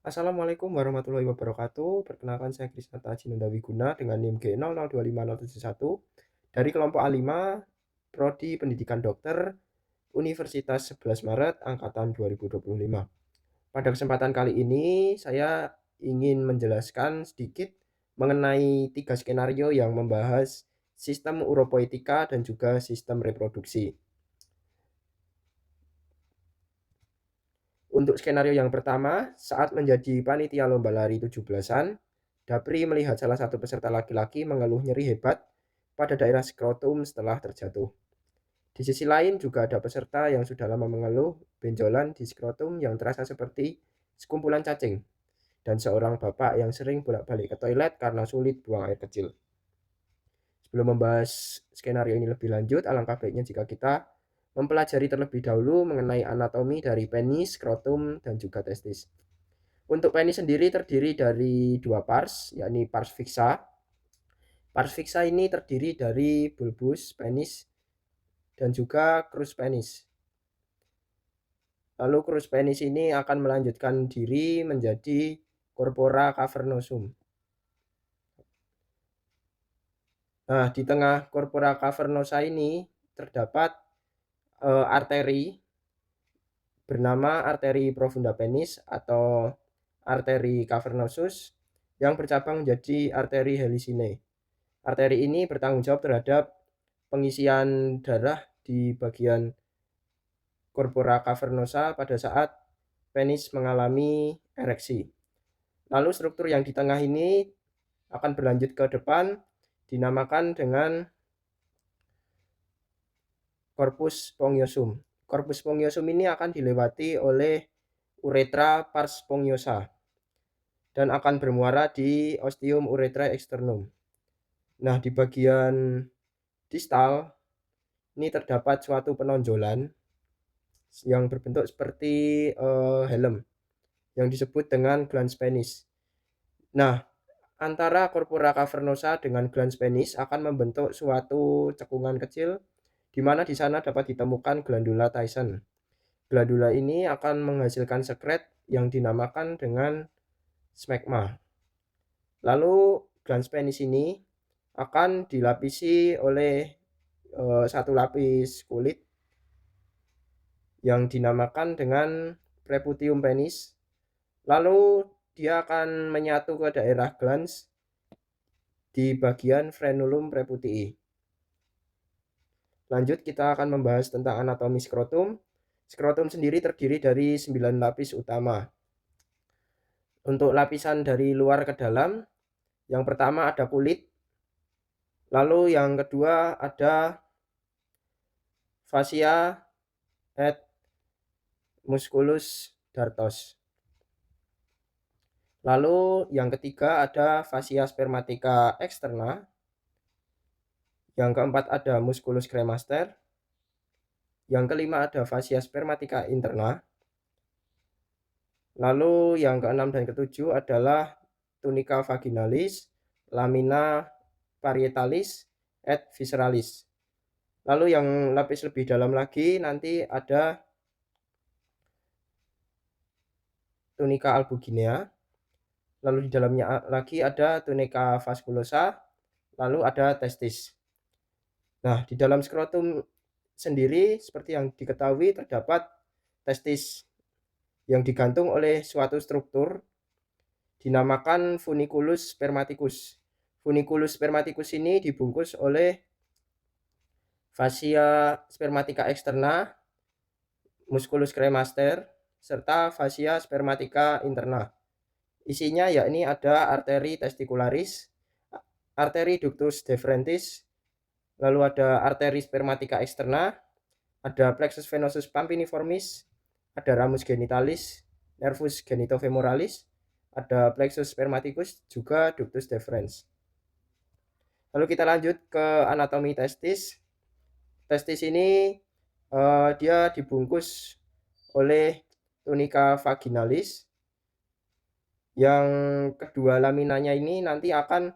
Assalamualaikum warahmatullahi wabarakatuh. Perkenalkan saya Krisnata Jinunda Wiguna dengan NIM G002571 dari kelompok A5 Prodi Pendidikan Dokter Universitas 11 Maret angkatan 2025. Pada kesempatan kali ini saya ingin menjelaskan sedikit mengenai 3 skenario yang membahas sistem uropoetika dan juga sistem reproduksi. Untuk skenario yang pertama, saat menjadi panitia lomba lari 17-an, Dapri melihat salah satu peserta laki-laki mengeluh nyeri hebat pada daerah skrotum setelah terjatuh. Di sisi lain juga ada peserta yang sudah lama mengeluh benjolan di skrotum yang terasa seperti sekumpulan cacing, dan seorang bapak yang sering bolak-balik ke toilet karena sulit buang air kecil. Sebelum membahas skenario ini lebih lanjut, alangkah baiknya jika kita mempelajari terlebih dahulu mengenai anatomi dari penis, skrotum, dan juga testis. Untuk penis sendiri terdiri dari dua pars, yakni pars fixa. Pars fixa ini terdiri dari bulbus penis dan juga crus penis. Lalu crus penis ini akan melanjutkan diri menjadi corpora cavernosum. Nah, di tengah corpora cavernosa ini terdapat arteri bernama arteri profunda penis atau arteri cavernosus yang bercabang menjadi arteri helicinae. Arteri ini bertanggung jawab terhadap pengisian darah di bagian corpora cavernosa pada saat penis mengalami ereksi. Lalu struktur yang di tengah ini akan berlanjut ke depan dinamakan dengan corpus spongiosum. Corpus spongiosum ini akan dilewati oleh uretra pars spongiosa dan akan bermuara di ostium urethrae externum. Nah, di bagian distal ini terdapat suatu penonjolan yang berbentuk seperti helm yang disebut dengan glans penis. Nah, antara corpora cavernosa dengan glans penis akan membentuk suatu cekungan kecil di mana di sana dapat ditemukan glandula Tyson. Glandula ini akan menghasilkan sekret yang dinamakan dengan smegma. Lalu glans penis ini akan dilapisi oleh satu lapis kulit yang dinamakan dengan preputium penis. Lalu dia akan menyatu ke daerah glans di bagian frenulum preputii. Lanjut kita akan membahas tentang anatomi skrotum. Skrotum sendiri terdiri dari 9 lapis utama. Untuk lapisan dari luar ke dalam, yang pertama ada kulit, lalu yang kedua ada fascia et musculus dartos. Lalu yang ketiga ada fascia spermatica externa. Yang keempat ada musculus cremaster. Yang kelima ada fascia spermatica interna. Lalu yang keenam dan ketujuh adalah tunica vaginalis, lamina parietalis, et visceralis. Lalu yang lapis lebih dalam lagi nanti ada tunica albuginea. Lalu di dalamnya lagi ada tunica vasculosa, lalu ada testis. Nah, di dalam skrotum sendiri seperti yang diketahui terdapat testis yang digantung oleh suatu struktur dinamakan funiculus spermaticus. Funiculus spermaticus ini dibungkus oleh fascia spermatica externa, musculus cremaster, serta fascia spermatica interna. Isinya yakni ada arteri testicularis, arteri ductus deferentis, lalu ada arteri spermatica externa, ada plexus venosus pampiniformis, ada ramus genitalis, nervus genitofemoralis, ada plexus spermaticus, juga ductus deferens. Lalu kita lanjut ke anatomi testis. Testis ini dia dibungkus oleh tunica vaginalis. Yang kedua laminanya ini nanti akan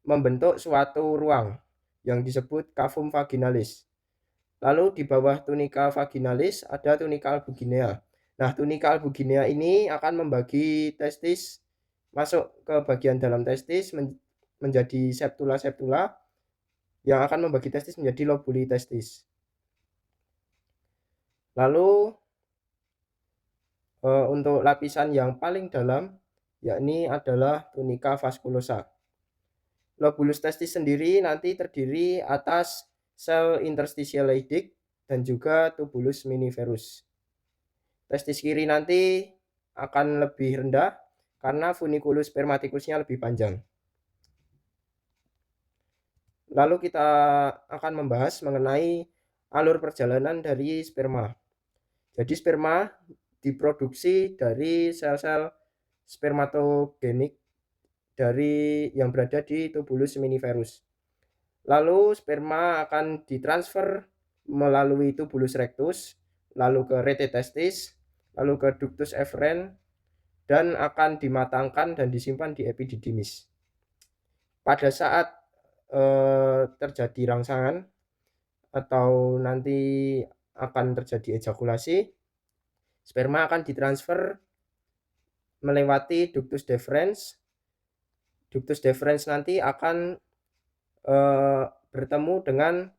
membentuk suatu ruang yang disebut cavum vaginalis. Lalu di bawah tunica vaginalis ada tunica albuginea. Nah, tunika albuginea ini akan membagi testis masuk ke bagian dalam testis menjadi septula-septula yang akan membagi testis menjadi lobuli testis. Lalu untuk lapisan yang paling dalam yakni adalah tunika vaskulosa. Lobulus testis sendiri nanti terdiri atas sel interstitial Leydig dan juga tubulus miniferus. Testis kiri nanti akan lebih rendah karena funiculus spermaticusnya lebih panjang. Lalu kita akan membahas mengenai alur perjalanan dari sperma. Jadi sperma diproduksi dari sel-sel spermatogenik dari yang berada di tubulus miniferus. Lalu sperma akan ditransfer melalui tubulus rectus, lalu ke rete testis, lalu ke ductus efferent, dan akan dimatangkan dan disimpan di epididymis. Pada saat terjadi rangsangan atau nanti akan terjadi ejakulasi, sperma akan ditransfer melewati ductus deferens. Ductus deferens nanti akan bertemu dengan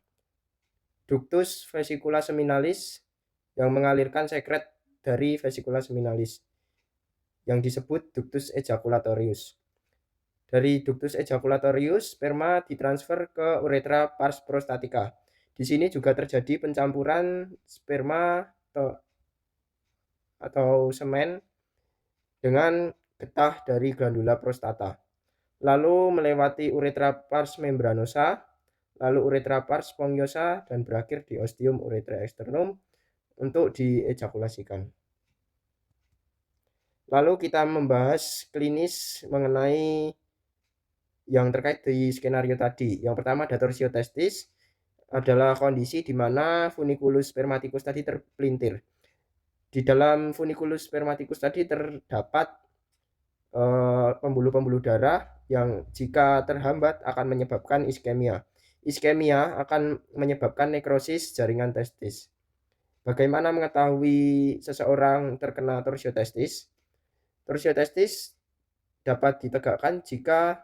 ductus vesicula seminalis yang mengalirkan sekret dari vesicula seminalis yang disebut ductus ejaculatorius. Dari ductus ejaculatorius, sperma ditransfer ke uretra pars prostatica. Di sini juga terjadi pencampuran sperma atau semen dengan getah dari glandula prostata. Lalu melewati uretra pars membranosa, lalu uretra pars spongiosa, dan berakhir di ostium urethrae externum untuk diejakulasikan. Lalu kita membahas klinis mengenai yang terkait di skenario tadi. Yang pertama ada torsio testis, adalah kondisi di mana funiculus spermaticus tadi terpelintir. Di dalam funiculus spermaticus tadi terdapat pembuluh-pembuluh darah yang jika terhambat akan menyebabkan iskemia. Iskemia akan menyebabkan nekrosis jaringan testis. Bagaimana mengetahui seseorang terkena torsio testis? Torsio testis dapat ditegakkan jika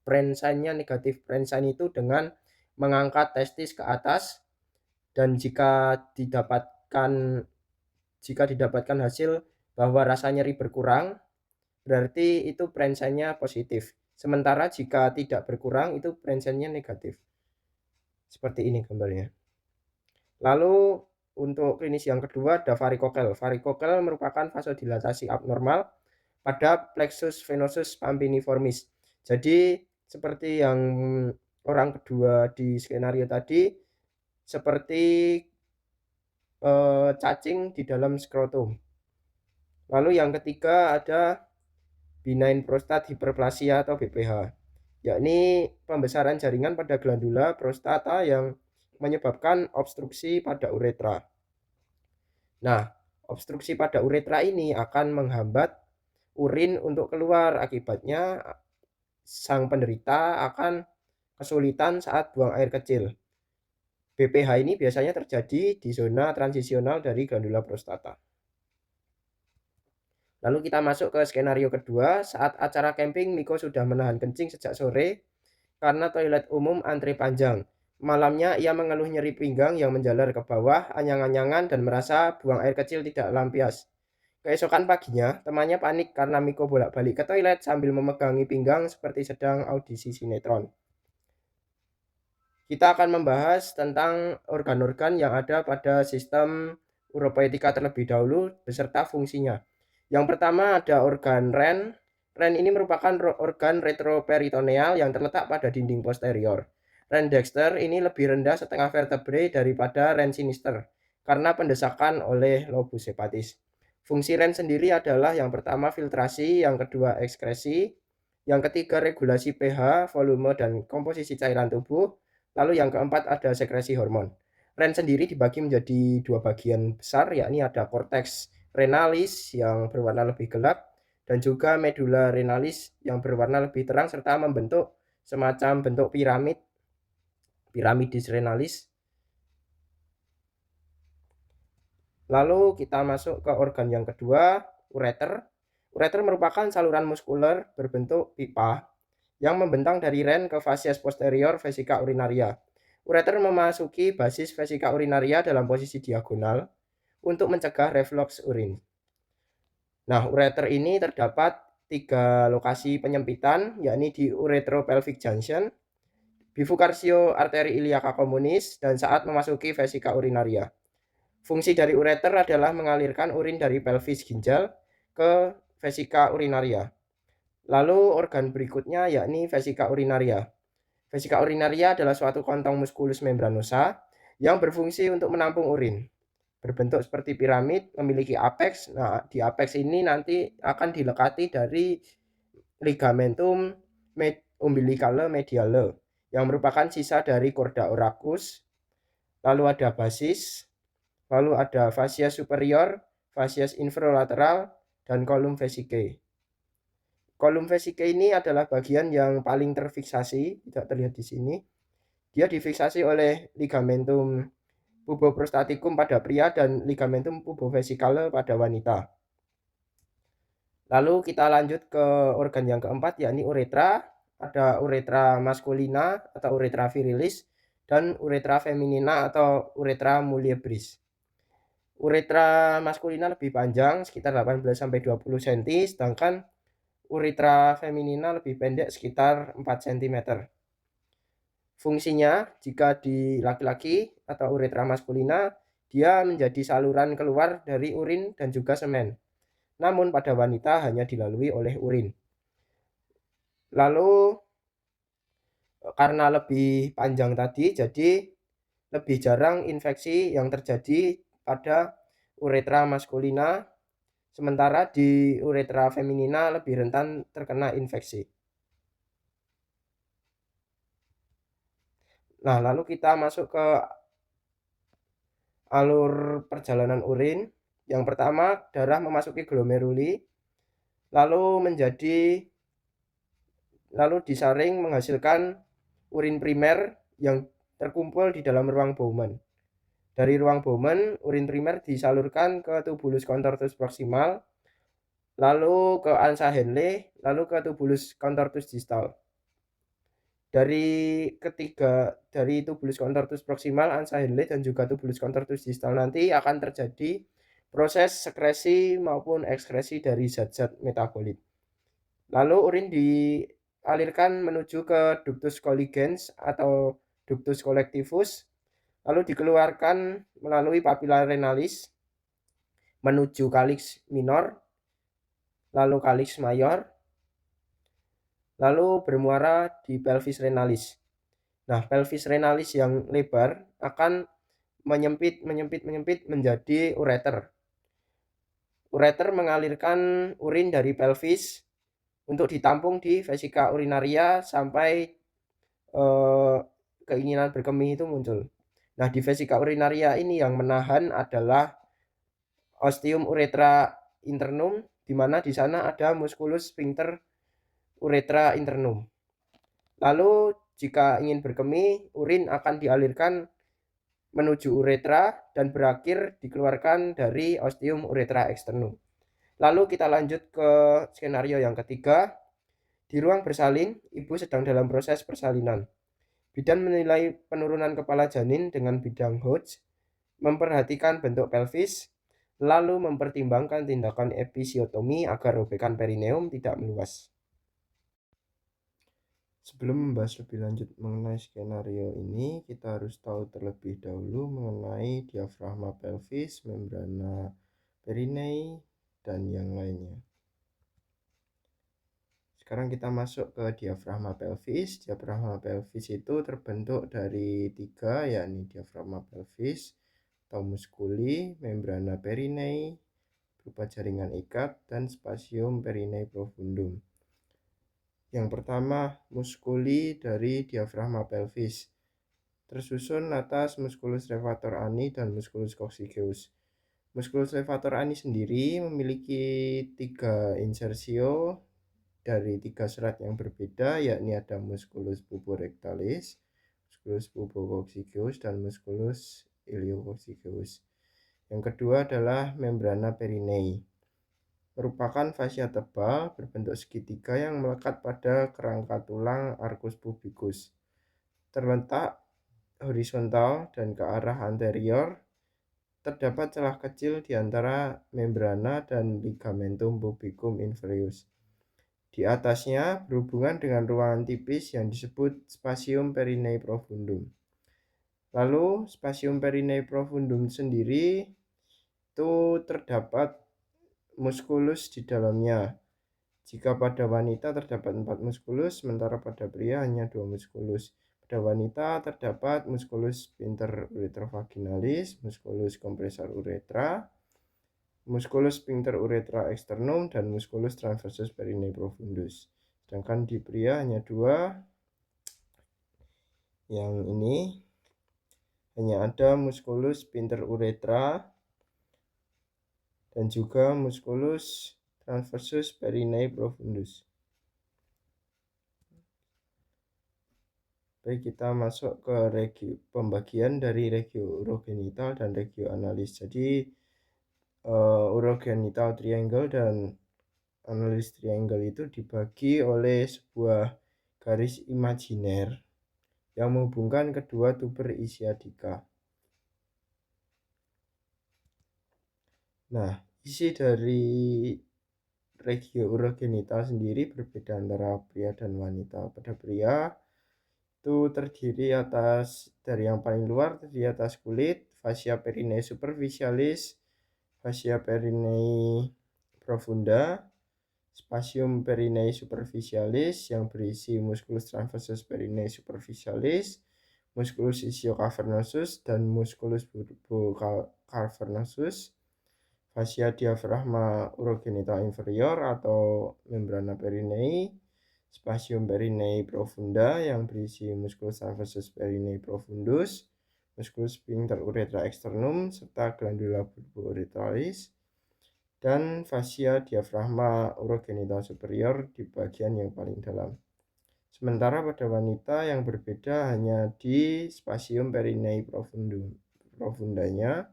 Prensign-nya negatif. Prensign itu dengan mengangkat testis ke atas, dan jika didapatkan hasil bahwa rasa nyeri berkurang, berarti itu Prensign-nya positif. Sementara jika tidak berkurang, itu Prensign-nya negatif. Seperti ini gambarnya. Lalu untuk klinis yang kedua ada varikokel. Varikokel merupakan vasodilatasi abnormal pada plexus venosus pampiniformis. Jadi seperti yang orang kedua di skenario tadi, seperti cacing di dalam skrotum. Lalu yang ketiga ada benign prostate hyperplasia atau BPH, yakni pembesaran jaringan pada glandula prostata yang menyebabkan obstruksi pada uretra. Nah, obstruksi pada uretra ini akan menghambat urin untuk keluar, akibatnya sang penderita akan kesulitan saat buang air kecil. BPH ini biasanya terjadi di zona transisional dari glandula prostata. Lalu kita masuk ke skenario kedua. Saat acara camping, Miko sudah menahan kencing sejak sore karena toilet umum antre panjang. Malamnya ia mengeluh nyeri pinggang yang menjalar ke bawah, anyang-anyangan, dan merasa buang air kecil tidak lampias. Keesokan paginya, temannya panik karena Miko bolak-balik ke toilet sambil memegangi pinggang seperti sedang audisi sinetron. Kita akan membahas tentang organ-organ yang ada pada sistem uropoetika terlebih dahulu beserta fungsinya. Yang pertama ada organ ren. Ren ini merupakan organ retroperitoneal yang terletak pada dinding posterior. Ren dexter ini lebih rendah setengah vertebrae daripada ren sinister karena pendesakan oleh lobus hepatis. Fungsi ren sendiri adalah yang pertama filtrasi, yang kedua ekskresi, yang ketiga regulasi pH, volume, dan komposisi cairan tubuh, lalu yang keempat ada sekresi hormon. Ren sendiri dibagi menjadi dua bagian besar, yakni ada korteks renalis yang berwarna lebih gelap dan juga medula renalis yang berwarna lebih terang serta membentuk semacam bentuk piramidis renalis. Lalu kita masuk ke organ yang kedua, ureter. Ureter merupakan saluran muskuler berbentuk pipa yang membentang dari ren ke fasies posterior vesika urinaria. Ureter memasuki basis vesika urinaria dalam posisi diagonal untuk mencegah reflux urin. Nah, ureter ini terdapat 3 lokasi penyempitan, yakni di uretropelvic junction, bifurcatio arteri iliaca communis, dan saat memasuki vesika urinaria. Fungsi dari ureter adalah mengalirkan urin dari pelvis ginjal ke vesika urinaria. Lalu organ berikutnya yakni vesika urinaria. Vesika urinaria adalah suatu kantong muskulus membranosa yang berfungsi untuk menampung urin. Berbentuk seperti piramid, memiliki apex. Nah, di apex ini nanti akan dilekati dari ligamentum umbilicale mediale yang merupakan sisa dari chorda oracus. Lalu ada basis, lalu ada fasies superior, fasies inferolateral, dan column vesicae. Column vesicae ini adalah bagian yang paling terfiksasi, tidak terlihat di sini. Dia difiksasi oleh ligamentum puboprostaticum pada pria dan ligamentum pubovesicale pada wanita. Lalu kita lanjut ke organ yang keempat, yakni uretra. Ada uretra maskulina atau uretra virilis dan uretra feminina atau uretra muliebris. Uretra maskulina lebih panjang, sekitar 18-20 cm, sedangkan uretra feminina lebih pendek, sekitar 4 cm. Fungsinya, jika di laki-laki atau uretra maskulina, dia menjadi saluran keluar dari urin dan juga semen. Namun pada wanita hanya dilalui oleh urin. Lalu karena lebih panjang tadi, jadi lebih jarang infeksi yang terjadi pada uretra maskulina, sementara di uretra feminina lebih rentan terkena infeksi. Nah, lalu kita masuk ke alur perjalanan urin. Yang pertama, darah memasuki glomeruli, lalu disaring menghasilkan urin primer yang terkumpul di dalam ruang Bowman. Dari ruang Bowman, urin primer disalurkan ke tubulus contortus proximal, lalu ke ansa Henle, lalu ke tubulus contortus distal. Dari tubulus contortus proximal, ansa Henle, dan juga tubulus contortus distal nanti akan terjadi proses sekresi maupun ekskresi dari zat-zat metabolit. Lalu urin dialirkan menuju ke ductus colligens atau ductus collectivus, lalu dikeluarkan melalui papilla renalis menuju calyx minor, lalu calyx mayor, lalu bermuara di pelvis renalis. Nah, pelvis renalis yang lebar akan menyempit menjadi ureter. Ureter mengalirkan urin dari pelvis untuk ditampung di vesika urinaria sampai keinginan berkemih itu muncul. Nah, di vesika urinaria ini yang menahan adalah ostium uretra internum, di mana di sana ada musculus sphincter uretra internum. Lalu jika ingin berkemih, urin akan dialirkan menuju uretra dan berakhir dikeluarkan dari ostium uretra externum. Lalu kita lanjut ke skenario yang ketiga. Di ruang bersalin, ibu sedang dalam proses persalinan. Bidan menilai penurunan kepala janin dengan bidang Hodge, memperhatikan bentuk pelvis, lalu mempertimbangkan tindakan episiotomi agar robekan perineum tidak meluas. Sebelum membahas lebih lanjut mengenai skenario ini, kita harus tahu terlebih dahulu mengenai diafragma pelvis, membrana perinei, dan yang lainnya. Sekarang kita masuk ke diafragma pelvis. Diafragma pelvis itu terbentuk dari 3, yakni diafragma pelvis atau musculi, membrana perinei berupa jaringan ikat, dan spasium perinei profundum. Yang pertama, musculi dari diafragma pelvis. Tersusun atas musculus levator ani dan musculus coccygeus. Musculus levator ani sendiri memiliki 3 insersio dari 3 serat yang berbeda, yakni ada musculus puborectalis, musculus pubococcygeus, dan musculus iliococcygeus. Yang kedua adalah membrana perineum. Merupakan fascia tebal berbentuk segitiga yang melekat pada kerangka tulang arcus pubicus. Terletak horizontal dan ke arah anterior. Terdapat celah kecil di antara membrana dan ligamentum pubicum inferius. Di atasnya berhubungan dengan ruangan tipis yang disebut spatium perineum profundum. Lalu spatium perineum profundum sendiri itu terdapat muskulus di dalamnya. Jika pada wanita terdapat 4 muskulus, sementara pada pria hanya 2 muskulus. Pada wanita terdapat musculus sphincter uretrovaginalis, musculus compressor uretra, musculus sphincter uretra externum, dan musculus transversus perineum profundus. Sedangkan di pria hanya 2. Yang ini hanya ada musculus sphincter uretra dan juga musculus transversus perineum profundus. Baik, kita masuk ke pembagian dari regio urogenital dan regio analis. Jadi urogenital triangle dan analis triangle itu dibagi oleh sebuah garis imajiner yang menghubungkan kedua tuber isiadika. Nah, isi dari regio urogenital sendiri berbeda antara pria dan wanita. Pada pria itu terdiri dari yang paling luar terdiri atas kulit, fascia perineum superficialis, fascia perineum profunda, spatium perineum superficialis yang berisi musculus transversus perineum superficialis, musculus ischiocavernosus dan musculus bulbocavernosus, fascia diafragma urogenital inferior atau membrana perineum, spatium perineum profunda yang berisi musculus transversus perineum profundus, musculus sphincter uretra externum, serta glandula bulbouretralis, dan fascia diafragma urogenital superior di bagian yang paling dalam. Sementara pada wanita yang berbeda hanya di spatium perineum profundanya,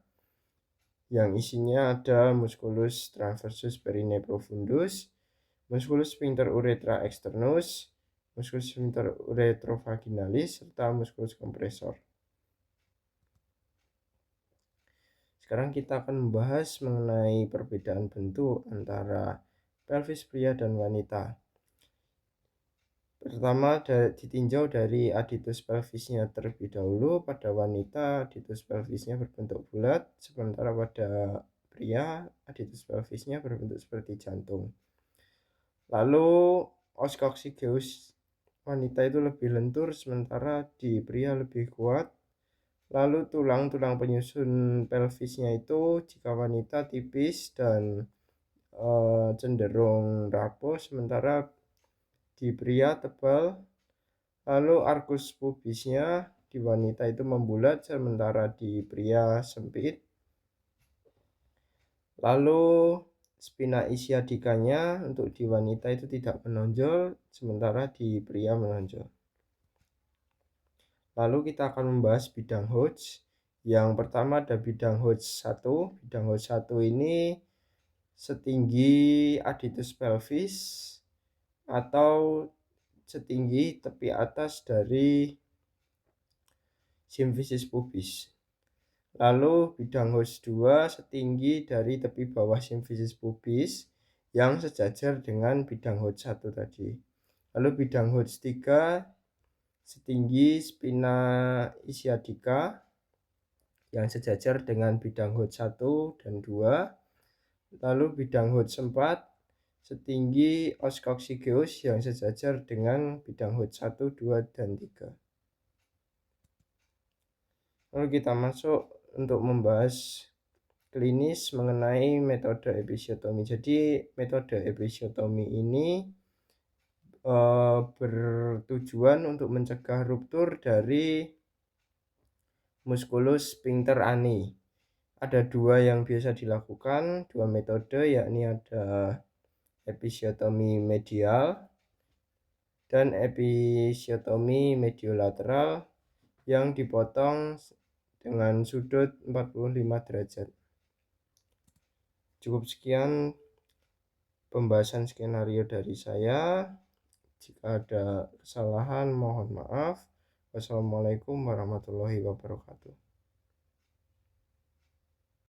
yang isinya ada musculus transversus perineum profundus, musculus sphincter uretra externus, musculus sphincter uretrovaginalis, serta musculus compressor. Sekarang kita akan membahas mengenai perbedaan bentuk antara pelvis pria dan wanita. Pertama, ditinjau dari aditus pelvisnya terlebih dahulu. Pada wanita, aditus pelvisnya berbentuk bulat, sementara pada pria, aditus pelvisnya berbentuk seperti jantung. Lalu os coccygeus wanita itu lebih lentur, sementara di pria lebih kuat. Lalu tulang-tulang penyusun pelvisnya itu jika wanita tipis dan cenderung rapuh, sementara di pria tebal. Lalu arcus pubisnya di wanita itu membulat, sementara di pria sempit. Lalu spina isiadikanya untuk di wanita itu tidak menonjol, sementara di pria menonjol. Lalu kita akan membahas bidang Hodge. Yang pertama ada bidang Hodge 1. Bidang Hodge 1 ini setinggi aditus pelvis atau setinggi tepi atas dari simfisis pubis. Lalu bidang Hodge 2 setinggi dari tepi bawah simfisis pubis yang sejajar dengan bidang Hodge 1 tadi. Lalu bidang Hodge 3 setinggi spina isiadika yang sejajar dengan bidang Hodge 1 dan 2. Lalu bidang Hodge 4 setinggi os coccygeus yang sejajar dengan bidang Hodge 1, 2, dan 3. Lalu kita masuk untuk membahas klinis mengenai metode episiotomi. Jadi metode episiotomi ini bertujuan untuk mencegah ruptur dari musculus sphincter ani. Ada 2 yang biasa dilakukan, 2 metode, yakni ada episiotomi medial dan episiotomi mediolateral yang dipotong dengan sudut 45 derajat. Cukup sekian pembahasan skenario dari saya. Jika ada kesalahan mohon maaf. Wassalamualaikum warahmatullahi wabarakatuh.